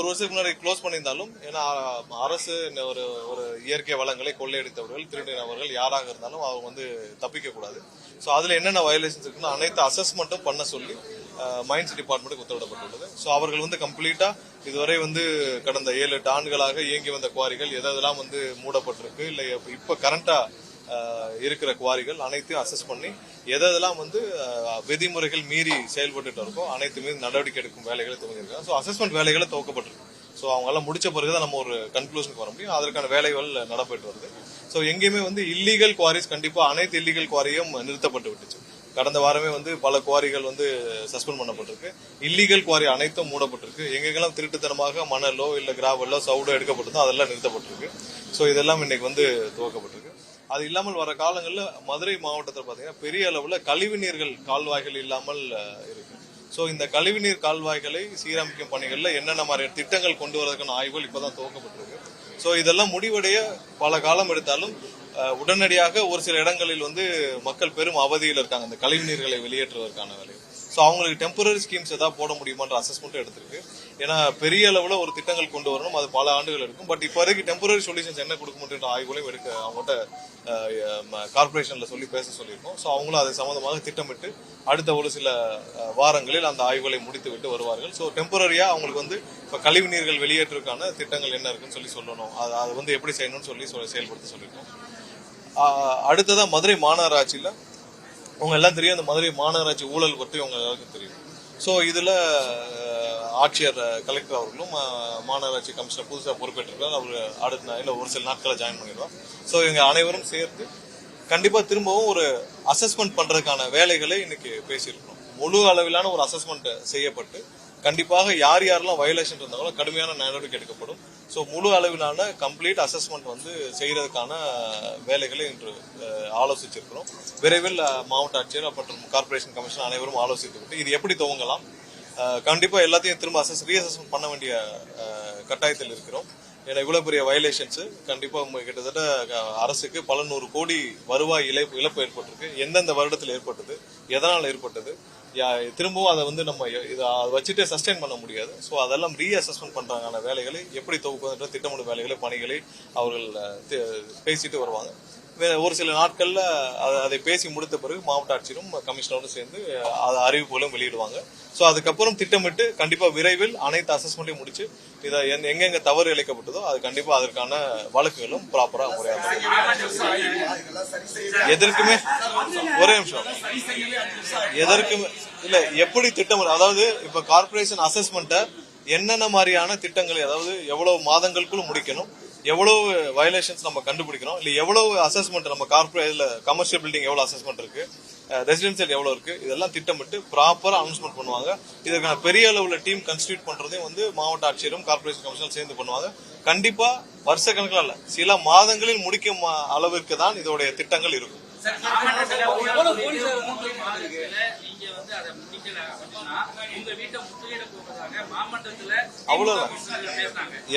ஒரு வருஷத்துக்கு முன்னாடி க்ளோஸ் பண்ணியிருந்தாலும், ஏன்னா அரசு ஒரு ஒரு இயற்கை வளங்களை கொள்ளையடித்தவர்கள், திருடினவர்கள் யாராக இருந்தாலும் அவங்க வந்து தப்பிக்க கூடாது. ஸோ அதுல என்னென்ன வயலேஷன்ஸ் இருக்குன்னு அனைத்து அசஸ்மெண்ட்டும் பண்ண சொல்லி மைன்ஸ் டிபார்ட்மெண்ட்டுக்கு உத்தரவிடப்பட்டுள்ளது. ஸோ அவர்கள் வந்து கம்ப்ளீட்டா இதுவரை வந்து கடந்த 7-8 ஆண்டுகளாக இயங்கி வந்த குவாரிகள் எதெல்லாம் வந்து மூடப்பட்டிருக்கு, இல்ல இப்ப கரண்டா இருக்கிற குவாரிகள் அனைத்தையும் அசஸ் பண்ணி எதெல்லாம் வந்து விதிமுறைகள் மீறி செயல்பட்டு இருக்கோ அனைத்து மீது நடவடிக்கை எடுக்கும் வேலைகளை துவங்கியிருக்காங்க. ஸோ அசஸ்மெண்ட் வேலைகளை துவக்கப்பட்டிருக்கு. ஸோ அவங்க எல்லாம் முடிச்ச பிறகுதான் நம்ம ஒரு கன்க்ளூஷனுக்கு வர முடியும். அதற்கான வேலைகள் நடைபெற்று வருது. ஸோ எங்கேயுமே வந்து இல்லீகல் குவாரிஸ் கண்டிப்பா அனைத்து இல்லீகல் குவாரியும் நிறுத்தப்பட்டு விட்டுச்சு. கடந்த வாரமே வந்து பல குவாரிகள் வந்து சஸ்பெண்ட் பண்ணப்பட்டிருக்கு. இல்லீகல் குவாரி அனைத்தும் மூடப்பட்டிருக்கு. எங்கெல்லாம் திருட்டுத்தனமாக மணலோ இல்ல கிராவலோ சவுடோ எடுக்கப்பட்டதோ அதெல்லாம் நிறுத்தப்பட்டிருக்கு. ஸோ இதெல்லாம் இன்னைக்கு வந்து துவக்கப்பட்டிருக்கு. அது இல்லாமல் வர காலங்களில் மதுரை மாவட்டத்தில் பாத்தீங்கன்னா பெரிய அளவுல கழிவு நீர்கள் கால்வாய்கள் இல்லாமல் இருக்கு. ஸோ இந்த கழிவுநீர் கால்வாய்களை சீரமைக்கும் பணிகள்ல என்னென்ன மாதிரி திட்டங்கள் கொண்டு வரதுக்கான ஆய்வுகள் இப்பதான் துவக்கப்பட்டிருக்கு. ஸோ இதெல்லாம் முடிவடைய பல காலம் எடுத்தாலும் உடனடியாக ஒரு சில இடங்களில் வந்து மக்கள் பெரும் அவதியில் இருக்காங்க இந்த கழிவு நீர்களை வெளியேற்றுவதற்கான வேலை. ஸோ அவங்களுக்கு டெம்பரரி ஸ்கீம்ஸ் ஏதாவது போட முடியுமான்ற அசஸ்மெண்ட் எடுத்திருக்கு. ஏன்னா பெரிய அளவுல ஒரு திட்டங்கள் கொண்டு வரணும், அது பல ஆண்டுகள் எடுக்கும். பட் இப்போ வரைக்கும் டெம்பரரி சொல்யூஷன்ஸ் என்ன கொடுக்க முடியுன்ற ஆய்வுகளையும் எடுக்க அவங்ககிட்ட கார்பரேஷன்ல சொல்லி பேச சொல்லியிருக்கோம். ஸோ அவங்களும் அது சம்பந்தமாக திட்டமிட்டு அடுத்த ஒரு சில வாரங்களில் அந்த ஆய்வுகளை முடித்து விட்டு வருவார்கள். ஸோ டெம்பரரியா அவங்களுக்கு வந்து இப்ப கழிவு நீர்கள் வெளியேற்றுவதற்கான திட்டங்கள் என்ன இருக்குன்னு சொல்லணும். அது வந்து எப்படி செய்யணும்னு சொல்லி செயல்படுத்த சொல்லியிருக்கோம். அடுத்ததான் மதுரை மாநகராட்சியில உங்க எல்லாம் தெரியும், அந்த மதுரை மாநகராட்சி ஊழல் பற்றி உங்க எல்லாருக்கும் தெரியும். ஸோ இதுல ஆட்சியர் கலெக்டர் அவர்களும் மாநகராட்சி கமிஷனர் புதுசாக பொறுப்பேற்றிருக்கார். அவர் அடுத்த இல்ல ஒரு சில நாட்களை ஜாயின் பண்ணிடுவார். ஸோ இவங்க அனைவரும் சேர்த்து கண்டிப்பா திரும்பவும் ஒரு அசஸ்மெண்ட் பண்றதுக்கான வேலைகளை இன்னைக்கு பேசியிருக்கணும். முழு அளவிலான ஒரு அசஸ்மெண்ட் செய்யப்பட்டு கண்டிப்பாக யார் யாரெல்லாம் வயலேஷன் இருந்தாங்களோ கடுமையான நடவடிக்கை எடுக்கப்படும். ஸோ முழு அளவிலான கம்ப்ளீட் அசஸ்மெண்ட் வந்து செய்யறதுக்கான வேலைகளை இன்று ஆலோசிச்சிருக்கிறோம். விரைவில் மாவட்ட ஆட்சியர் மற்றும் கார்பரேஷன் கமிஷனர் அனைவரும் ஆலோசித்து விட்டு இது எப்படி துவங்கலாம், கண்டிப்பா எல்லாத்தையும் திரும்ப ரீஅசஸ்மெண்ட் பண்ண வேண்டிய கட்டாயத்தில் இருக்கிறோம். ஏன்னா இவ்வளவு பெரிய வயலேஷன்ஸ் கண்டிப்பா கிட்டத்தட்ட அரசுக்கு பல 100 கோடி வருவாய் இழப்பு ஏற்பட்டிருக்கு. எந்தெந்த வருடத்தில் ஏற்பட்டது, எதனால் ஏற்பட்டது, திரும்பவும் அதை வந்து நம்ம இதை வச்சுட்டு சஸ்டெயின் பண்ண முடியாது. ஸோ அதெல்லாம் ரீஅசஸ்மெண்ட் பண்றாங்க வேலைகளை எப்படி துவக்குவதுன்ற திட்டமிடும் வேலைகளை பணிகளை அவர்கள் பேசிட்டு வருவாங்க. ஒரு சில நாட்கள்ல அதை பேசி முடித்த பிறகு மாவட்ட ஆட்சியரும் கமிஷனரும் சேர்ந்து அறிவிப்புகளும் வெளியிடுவாங்க. ஸோ அதுக்கப்புறம் திட்டமிட்டு கண்டிப்பா விரைவில் அனைத்து அசஸ்மெண்ட்டையும் முடிச்சு இதை எங்கெங்க தவறு இழைக்கப்பட்டதோ அது கண்டிப்பா அதற்கான வழக்குகளும் ப்ராப்பரா முறையாக எதற்குமே ஒரே நிமிஷம் எதற்குமே இல்ல எப்படி திட்டம், அதாவது இப்ப கார்பரேஷன் அசஸ்மெண்ட்டை என்னென்ன மாதிரியான திட்டங்களை, அதாவது எவ்வளவு மாதங்களுக்குள்ள முடிக்கணும், எவ்வளவு வயலேஷன்ஸ் நம்ம கண்டுபிடிக்கணும், இல்ல எவ்வளவு அசஸ்மெண்ட் நம்ம கார்பரேட்ல கமர்ஷியல் பில்டிங் எவ்வளவு அசஸ்மெண்ட் இருக்கு, ரெசிடென்சியல் எவ்வளவு இருக்கு, இதெல்லாம் திட்டமிட்டு ப்ராப்பரா அனௌன்ஸ்மெண்ட் பண்ணுவாங்க. இதற்கான பெரிய அளவுல டீம் கன்ஸ்டியூட் பண்றதையும் வந்து மாவட்ட ஆட்சியரும் கார்பரேஷன் கமிஷனர் சேர்ந்து பண்ணுவாங்க. கண்டிப்பா வருஷ கணக்கில் அல்ல, சில மாதங்களில் முடிக்கும் அளவிற்கு தான் இதோடைய திட்டங்கள் இருக்கும். அவ்வளவுதான்.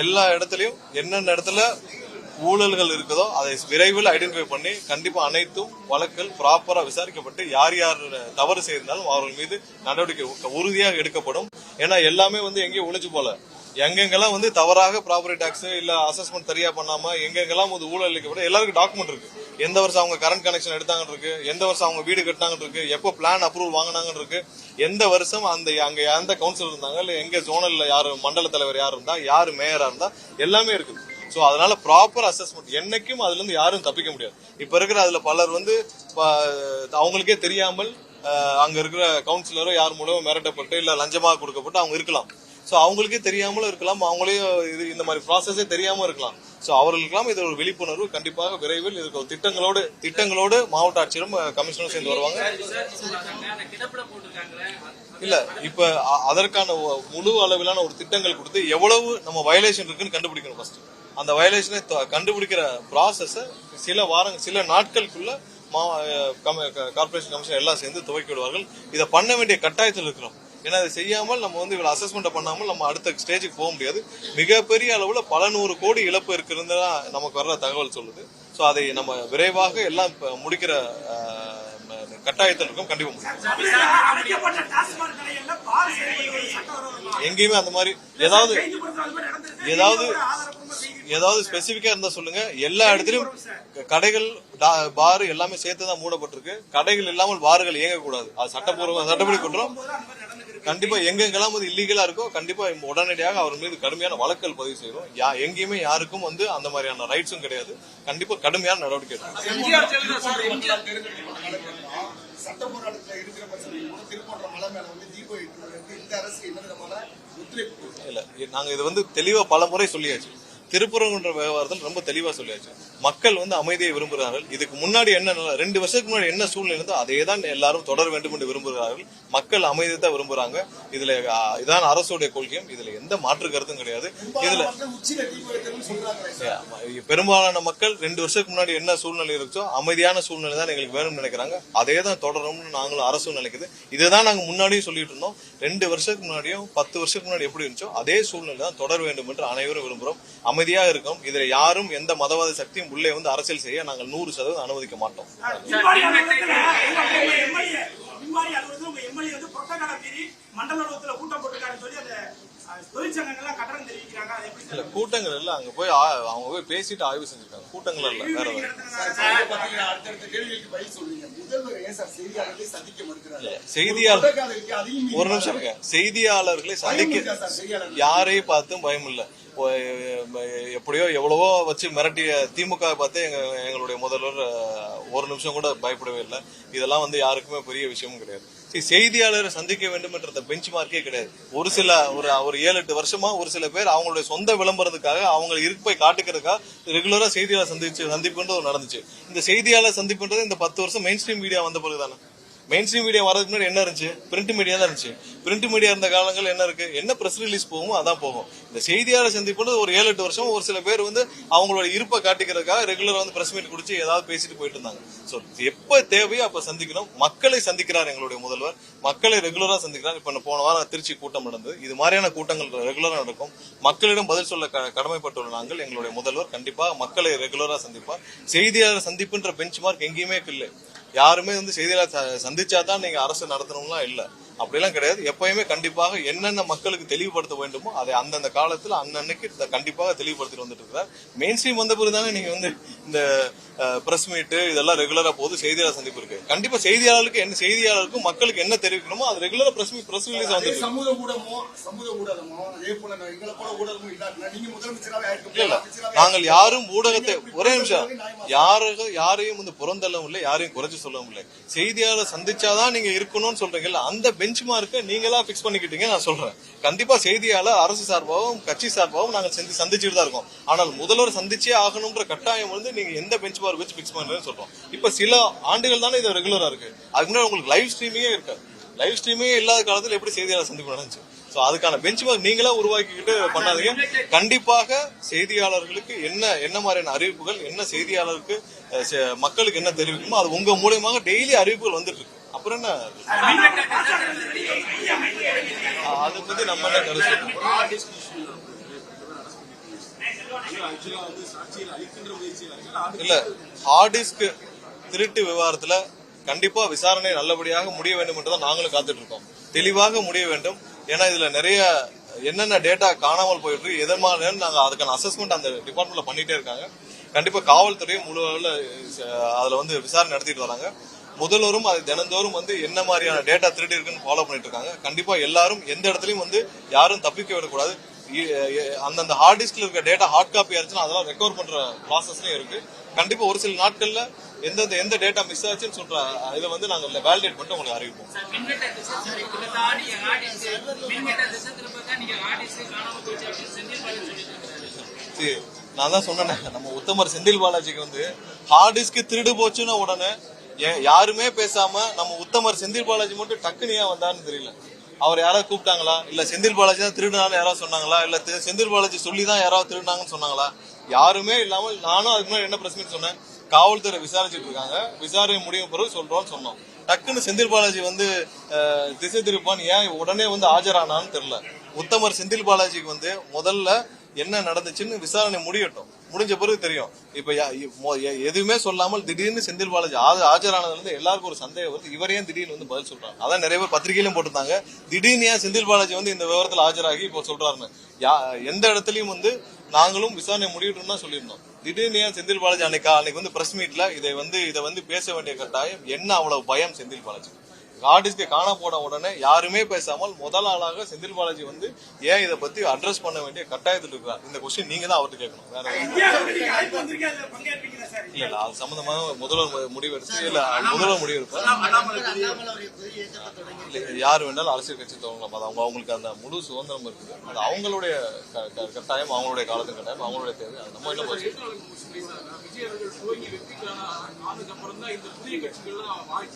எல்லா இடத்துலயும் என்னென்ன இடத்துல ஊழல்கள் இருக்குதோ அதை விரைவில் ஐடென்டிஃபை பண்ணி கண்டிப்பா அனைத்தும் வழக்குகள் ப்ராப்பரா விசாரிக்கப்பட்டு யார் யார் தவறு செய்திருந்தாலும் அவர்கள் மீது நடவடிக்கை உறுதியாக எடுக்கப்படும். ஏன்னா எல்லாமே வந்து எங்கேயும் ஒளிஞ்சு போல, எங்கெங்கெல்லாம் வந்து தவறாக ப்ராப்பர்ட்டி டாக்ஸ் இல்ல அசஸ்மெண்ட் சரியா பண்ணாம எங்கெங்கெல்லாம் வந்து ஊழல் அளிக்கப்பட எல்லாருக்கும் டாக்குமெண்ட் இருக்கு. எந்த வருஷம் அவங்க கரண்ட் கனெக்ஷன் எடுத்தாங்கன்னு இருக்கு, எந்த வருஷம் அவங்க வீடு கட்டினாங்கன்னு இருக்கு, எப்போ பிளான் அப்ரூவல் வாங்கினாங்கன்னு இருக்கு, எந்த வருஷம் அங்க எந்த கவுன்சிலர் இருந்தாங்க, இல்ல எங்க ஜோனல்ல யாரு மண்டல தலைவர் யார் இருந்தா, யாரு மேயரா இருந்தா, எல்லாமே இருக்குது. சோ அதனால ப்ராப்பர் அசஸ்மெண்ட் என்னைக்கும் அதுல இருந்து யாரும் தப்பிக்க முடியாது. இப்ப இருக்கிற அதுல பலர் வந்து அவங்களுக்கே தெரியாமல் அங்க இருக்கிற கவுன்சிலரோ யார் மூலமும் மிரட்டப்பட்டு இல்ல லஞ்சமாக கொடுக்கப்பட்டு அவங்க இருக்கலாம். சோ அவங்களுக்கே தெரியாமலும் இருக்கலாம், அவங்களே இந்த மாதிரி ப்ராசஸே தெரியாம இருக்கலாம். சோ அவர்களுக்கெல்லாம் இது ஒரு விழிப்புணர்வு. கண்டிப்பாக விரைவில் இதுக்கு ஒரு திட்டங்களோடு மாவட்ட ஆட்சியரும் கமிஷனரும் சேர்ந்து வருவாங்க. இல்ல இப்ப அதற்கான முழு அளவிலான ஒரு திட்டங்கள் கொடுத்து எவ்வளவு நம்ம வயலேஷன் இருக்குன்னு கண்டுபிடிக்கணும். ஃபர்ஸ்ட் அந்த வயலேஷனை கண்டுபிடிக்கிற ப்ராசஸ் சில நாட்களுக்குள்ள கார்பரேஷன் கமிஷன் எல்லாம் சேர்ந்து துவக்கி விடுவார்கள். இதை பண்ண வேண்டிய கட்டாயத்தில் இருக்கிறோம். ஏன்னா அதை செய்யாமல் நம்ம வந்து இவ்வளவு அசஸ்மெண்ட் பண்ணாமல் நம்ம அடுத்த ஸ்டேஜுக்கு போக முடியாது. மிகப்பெரிய அளவுல பல 100 கோடி இழப்பு இருக்கிறதா நமக்கு வர்ற தகவல் சொல்லுது. சோ அதை நம்ம விரைவாக எல்லாம் முடிக்கிற கட்டாயத்தில் இருக்கும். கண்டிப்பா எங்கேயுமே அந்த மாதிரி ஏதாவது ஸ்பெசிபிக்கா இருந்தா சொல்லுங்க. எல்லா இடத்துலயும் கடைகள் பார் எல்லாமே சேர்த்துதான் மூடப்பட்டிருக்கு. கடைகள் இல்லாமல் பார்கள் இயங்கக்கூடாது. அது சட்டப்படி குற்றம். கண்டிப்பா எங்கெங்கெல்லாம் வந்து இல்லீகலா இருக்கோ கண்டிப்பா உடனடியாக அவர் மீது கடுமையான வழக்குகள் பதிவு செய்யறோம். எங்கேயுமே யாருக்கும் வந்து அந்த மாதிரியான ரைட்ஸும் கிடையாது. கண்டிப்பா கடுமையான நடவடிக்கை எடுக்கும். சட்ட போராட்டத்தில் இருக்கிற திருப்பூர் மலை மேல வந்து தீப இந்த அரசு என்ன விதமான இல்ல, நாங்க இது வந்து தெளிவா பல முறை சொல்லியாச்சு. திருப்பூர்ன்ற விவகாரத்தில் ரொம்ப தெளிவா சொல்லியாச்சு. மக்கள் வந்து அமைதியை விரும்புகிறார்கள். இதுக்கு முன்னாடி என்ன 2 வருஷத்துக்கு முன்னாடி என்ன சூழ்நிலை இருந்தோ அதே தான் எல்லாரும் தொடர வேண்டும் என்று விரும்புகிறார்கள். மக்கள் அமைதியை தான் விரும்புறாங்க. இதுல இதான் அரசுடைய கொள்கையும். இதுல எந்த மாற்று கருத்தும் கிடையாது. இதுல பெரும்பாலான மக்கள் 2 வருஷத்துக்கு முன்னாடி என்ன சூழ்நிலை இருக்கோ அமைதியான சூழ்நிலை தான் எங்களுக்கு வேணும்னு நினைக்கிறாங்க. அதே தான் தொடரணும்னு நாங்களும் அரசும் நினைக்குது. இதுதான் நாங்க முன்னாடியும் சொல்லிட்டு இருந்தோம். 2 வருஷத்துக்கு முன்னாடியும் 10 வருஷத்துக்கு முன்னாடி எப்படி இருந்துச்சோ அதே சூழ்நிலை தான் தொடர வேண்டும் என்று அனைவரும் விரும்புகிறோம். அமைதியாக இருக்கும். இதுல யாரும் எந்த மதவாத சக்தியும் உள்ளே வந்து அரசியல் செய்ய நாங்கள் 100% அனுமதிக்க மாட்டோம். கூட்டங்கள் இல்ல, அங்க போய் அவங்க போய் பேசிட்டு ஆய்வு செஞ்சிருக்காங்க. கூட்டங்கள் இல்ல, வேற ஒரு நிமிஷம் இருக்க. செய்தியாளர்களை சந்திக்க யாரையும் பார்த்தும் பயம் இல்ல. எப்படியோ எவ்வளவோ வச்சு மிரட்டிய திமுக பார்த்து எங்களுடைய முதல்வர் ஒரு நிமிஷம் கூட பயப்படவே இல்லை. இதெல்லாம் வந்து யாருக்குமே பெரிய விஷயமும் கிடையாது. செய்தியாளரை சந்திக்க வேண்டும் என்ற பெஞ்ச் மார்க்கே கிடையாது. ஒரு 7-8 வருஷமா ஒரு சில பேர் அவங்களுடைய சொந்த விளம்பரத்துக்காக அவங்க இருப்பை காட்டுக்கிறதுக்காக ரெகுலரா செய்தியாளர் சந்திப்புன்றது நடந்துச்சு. இந்த செய்தியாளர் சந்திப்புன்றது இந்த 10 வருஷம் மெயின் ஸ்ட்ரீம் மீடியா வந்த பிறகுதானே. மெயின் ஸ்ட்ரீம் மீடியா வரதுக்கு முன்னாடி என்ன இருந்துச்சு? பிரிண்ட் மீடியா தான் இருந்துச்சு. பிரிண்ட் மீடியா இருந்த காலங்கள் என்ன இருக்கு? என்ன பிரஸ் ரிலீஸ் போகுமோ அதான் போகும். இந்த செய்தியாளர் சந்திப்பு ஒரு 7-8 வருஷம் ஒரு சில பேர் வந்து அவங்களோட இருப்பை காட்டிக்கிறதுக்காக ரெகுலரா வந்து பிரஸ் மீட் குடிச்சு ஏதாவது பேசிட்டு போயிட்டு இருந்தாங்க. சோ எப்ப தேவையோ அப்ப சந்திக்கணும். மக்களை சந்திக்கிறார் எங்களுடைய முதல்வர். மக்களை ரெகுலரா சந்திக்கிறார். இப்ப போன வாரம் திருச்சி கூட்டம் நடந்தது. இது மாதிரியான கூட்டங்கள் ரெகுலரா நடக்கும். மக்களிடம் பதில் சொல்ல கடமைப்பட்டுள்ள நாங்கள் எங்களுடைய முதல்வர் கண்டிப்பா மக்களை ரெகுலரா சந்திப்பார். செய்தியாளர் சந்திப்புன்ற பெஞ்ச் மார்க் எங்கேயுமே இல்லை. யாருமே வந்து செய்தியாளர் சந்திச்சாதான் நீங்க அரசு நடத்தணும்லாம் இல்ல, அப்படிலாம் கிடையாது. எப்பயுமே கண்டிப்பாக என்னென்ன மக்களுக்கு தெளிவுபடுத்த வேண்டுமோ அதை அந்தந்த காலத்துல அன்னன்னைக்கு கண்டிப்பாக தெளிவுபடுத்திட்டு வந்துட்டு இருக்கிறார். மெயின் ஸ்ட்ரீம் வந்த பிறகுதானே நீங்க வந்து இந்த பிரஸ் மீட் இதெல்லாம் ரெகுலரா போது செய்தியாளர் சந்திப்பு இருக்கு. கண்டிப்பா செய்தியாளருக்கும் மக்களுக்கு என்ன தெரிவிக்கணுமோ அது ரெகுலரா பிரஸ் ரிலீஸ் வந்து நாங்கள் யாரும் ஊடகத்தை ஒரே நிமிஷம் யாரையும் வந்து புறந்தள்ளவும் இல்லை, யாரையும் குறைச்சு சொல்லவும் இல்லை. செய்தியாளர் சந்திச்சாதான் நீங்க இருக்கணும்னு சொல்றீங்கல்ல, அந்த பெஞ்ச் மார்க்கை நீங்களா பிக்ஸ் பண்ணிக்கிட்டீங்க. நான் சொல்றேன் கண்டிப்பா செய்தியாளர் அரசு சார்பாகவும் கட்சி சார்பாகவும் நாங்கள் சந்திச்சுட்டு தான் இருக்கோம். ஆனால் முதல்வர் சந்திச்சே ஆகணும்ன்ற கட்டாயம் வந்து நீங்க எந்த பெஞ்ச் மார்க் வச்சு பிக்ஸ் பண்றேன்னு சொல்றோம். இப்ப சில ஆண்டுகள் தானே இது ரெகுலரா இருக்கு. அதுக்கு முன்னாடி உங்களுக்கு லைவ் ஸ்ட்ரீமிங்கே இருக்கு. லைவ் ஸ்ட்ரீமே இல்லாத காலத்துல எப்படி செய்தியாளர் சந்திப்பு நடந்துச்சு? சோ அதுக்கான பெஞ்ச் மார்க் நீங்களா உருவாக்கிக்கிட்டு பண்ணாதீங்க. கண்டிப்பாக செய்தியாளர்களுக்கு என்ன மாதிரியான அறிவிப்புகள், என்ன செய்தியாளருக்கு மக்களுக்கு என்ன தெரிவிக்குமோ அது உங்க மூலமாக டெய்லி அறிவிப்புகள் வந்துட்டு இருக்கு. அப்புறம் என்ன அதை பத்தி நம்ம என்ன கருத்து இல்ல. ஹார்ட் டிஸ்க் திருட்டு விவகாரத்துல கண்டிப்பா விசாரணை நல்லபடியாக முடிய வேண்டும் என்றுதான் நாங்களும் காத்துட்டு இருக்கோம். தெளிவாக முடிய வேண்டும். ஏன்னா இதுல நிறைய என்னென்ன டேட்டா காணாமல் போயிட்டு இருக்கு, எதனால நாங்க அதுக்கான அசஸ்மெண்ட் அந்த டிபார்ட்மெண்ட்ல பண்ணிட்டே இருக்காங்க. கண்டிப்பா காவல்துறையும் முழு அளவுல அதுல வந்து விசாரணை நடத்திட்டு வராங்க. முதல்வரும் அது தினந்தோறும் வந்து என்ன மாதிரியான டேட்டா திருடி இருக்குன்னு ஃபாலோ பண்ணிட்டு இருக்காங்க. கண்டிப்பா எல்லாரும் எந்த இடத்துலயும் வந்து யாரும் தப்பிக்க விடக்கூடாது. அந்தந்த ஹார்ட் டிஸ்க்ல இருக்க டேட்டா ஹார்ட் காப்பி ஆச்சுன்னா அதெல்லாம் ரெக்கவர் பண்ற ப்ராசஸ்லயும் இருக்கு. கண்டிப்பா ஒரு சில நாட்கள்ல எந்த டேட்டா மிஸ் ஆச்சுன்னு சொல்ற இதை வந்து நாங்க வேலிடேட் பண்ணிட்டு உங்களுக்கு அறிவிப்போம். நான் தான் சொன்னேன், நம்ம உத்தமர் செந்தில் பாலாஜிக்கு வந்து ஹார்ட் டிஸ்க் திருடு போச்சுன்னா உடனே யாருமே பேசாம நம்ம உத்தமர் செந்தில் பாலாஜி மட்டும் டக்குனு ஏன் வந்தான்னு தெரியல. அவர் யாராவது கூப்பிட்டாங்களா? இல்ல செந்தில் பாலாஜி தான் திருடுனாலும் யாராவது சொன்னாங்களா? இல்ல செந்தில் பாலாஜி சொல்லிதான் யாராவது திருடுனாங்கன்னு சொன்னாங்களா? யாருமே இல்லாமல் நானும் அதுக்கு முன்னாடி என்ன பிரஸ் மீட் சொன்னேன், காவல்துறை விசாரிச்சுட்டு இருக்காங்க, விசாரணை முடியும் பிறகு சொல்றோம்னு சொன்னோம். டக்குன்னு செந்தில் பாலாஜி வந்து திசை திருப்பான் ஏன் உடனே வந்து ஆஜரானான்னு தெரியல. உத்தமர் செந்தில் பாலாஜிக்கு வந்து முதல்ல என்ன நடந்துச்சுன்னு விசாரணை முடியட்டும். முடிஞ்ச பிறகு தெரியும். இப்ப எதுவுமே சொல்லாமல் திடீர்னு செந்தில் பாலாஜி ஆஜரானதுல இருந்து எல்லாருக்கும் ஒரு சந்தேகம் வருது, இவர் ஏன் திடீர்னு வந்து பதில் சொல்றாங்க. அதான் நிறைய பேர் பத்திரிகையிலும் போட்டிருந்தாங்க, திடீர்னு ஏன் செந்தில் பாலாஜி வந்து இந்த விவரத்தில் ஆஜராகி இப்போ சொல்றாருன்னு. எந்த இடத்துலயும் வந்து நாங்களும் விசாரணை முடியட்டும் தான் சொல்லியிருந்தோம். திடீர்னு ஏன் செந்தில் பாலாஜி அன்னைக்கு வந்து பிரஸ் மீட்ல இதை வந்து பேச வேண்டிய கட்டாயம் என்ன, அவ்வளவு பயம் செந்தில் பாலாஜி. ஆர்டிஸ்ட்க்கு காண போன உடனே யாருமே பேசாமல் முதல் ஆளாக செந்தில் பாலாஜி வந்து ஏன் இதை பத்தி அட்ரஸ் பண்ண வேண்டிய கட்டாயத்தில் இருக்கிறார். இந்த கொஸ்டின் நீங்க தான் அவர்கிட்ட கேட்கணும். வேற இல்ல அது சம்பந்தமாக முதல்வர் முடிவு எடுத்து இல்ல முதல்வர் முடிவு எடுப்பார். யாரு வேணாலும் அரசியல் கட்சி துவங்கலாம். அது அவங்களுக்கு அந்த முழு சுதந்திரம் இருக்குது. அது அவங்களுடைய கட்டாயம், அவங்களுடைய காலத்தின் கட்டாயம், அவங்களுடைய தேவை. நம்ம என்ன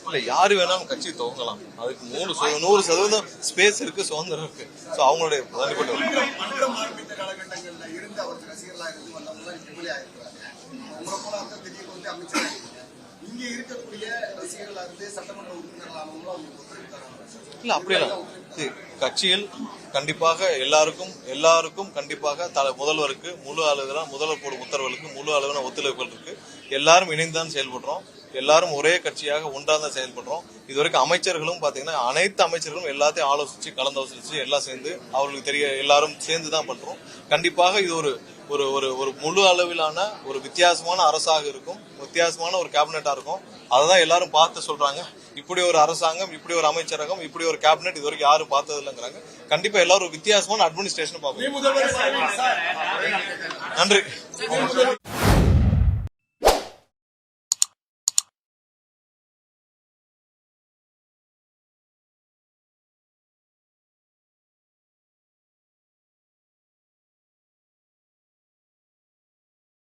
இல்ல யாரு வேணாலும் கட்சி துவங்கலாம். அதுக்கு 100% ஸ்பேஸ் இருக்கு, சுதந்திரம் இருக்கு. சோ அவங்களுடைய இல்ல அப்படியெல்லாம் கட்சியில் கண்டிப்பாக எல்லாருக்கும் கண்டிப்பாக முதல்வருக்கு முழு அளவிலான முதல்வர் போடும் உத்தரவுகளுக்கு முழு அளவிலான ஒத்துழைப்புகள் இருக்கு. எல்லாரும் இணைந்துதான் செயல்படுறோம். எல்லாரும் ஒரே கட்சியாக ஒன்றாதான் செயல்படுறோம். இதுவரைக்கும் அமைச்சர்களும் பாத்தீங்கன்னா அனைத்து அமைச்சர்களும் எல்லாத்தையும் ஆலோசிச்சு கலந்தாலோசிச்சு எல்லாம் சேர்ந்து அவர்களுக்கு எல்லாரும் சேர்ந்துதான் பண்றோம். கண்டிப்பாக இது ஒரு முழு அளவிலான ஒரு வித்தியாசமான அரசாக இருக்கும், வித்தியாசமான ஒரு கேபினெட்டா இருக்கும். அததான் எல்லாரும் பார்த்து சொல்றாங்க, இப்படி ஒரு அரசாங்கம், இப்படி ஒரு அமைச்சரகம், இப்படி ஒரு கேபினெட் இதுவரைக்கும் யாரும் பார்த்தது இல்லைங்கிறாங்க. கண்டிப்பா எல்லாரும் வித்தியாசமான அட்மினிஸ்ட்ரேஷன் பார்ப்போம். நன்றி.